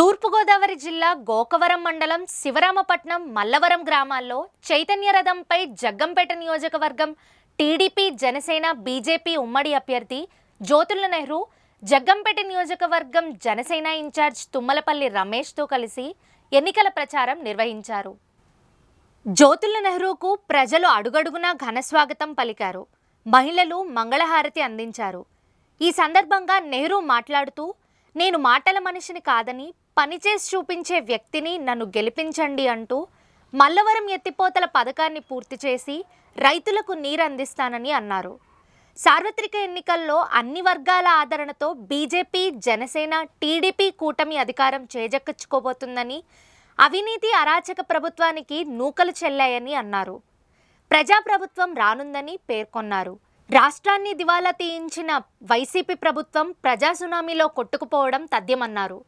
తూర్పుగోదావరి జిల్లా గోకవరం మండలం శివరామపట్నం మల్లవరం గ్రామాల్లో చైతన్య రథంపై జగ్గంపేట నియోజకవర్గం టీడీపీ జనసేన బీజేపీ ఉమ్మడి అభ్యర్థి జ్యోతుల నెహ్రూ జగ్గంపేట నియోజకవర్గం జనసేన ఇన్ఛార్జ్ తుమ్మలపల్లి రమేష్తో కలిసి ఎన్నికల ప్రచారం నిర్వహించారు. జ్యోతుల నెహ్రూకు ప్రజలు అడుగడుగునా ఘనస్వాగతం పలికారు. మహిళలు మంగళహారతి అందించారు. ఈ సందర్భంగా నెహ్రూ మాట్లాడుతూ, నేను మాటల మనిషిని కాదని పనిచేసి చూపించే వ్యక్తిని నన్ను గెలిపించండి అంటూ మల్లవరం ఎత్తిపోతల పథకాన్ని పూర్తి చేసి రైతులకు నీరు అందిస్తానని అన్నారు. సార్వత్రిక ఎన్నికల్లో అన్ని వర్గాల ఆదరణతో బీజేపీ జనసేన టీడీపీ కూటమి అధికారం చేజెక్కించుకోబోతుందని, అవినీతి అరాచక ప్రభుత్వానికి నూకలు చెల్లాయని అన్నారు. ప్రజాప్రభుత్వం రానుందని పేర్కొన్నారు. రాష్ట్రాన్ని దివాలా తీయించిన వైసీపీ ప్రభుత్వం ప్రజా సునామీలో కొట్టుకుపోవడం తథ్యమన్నారు.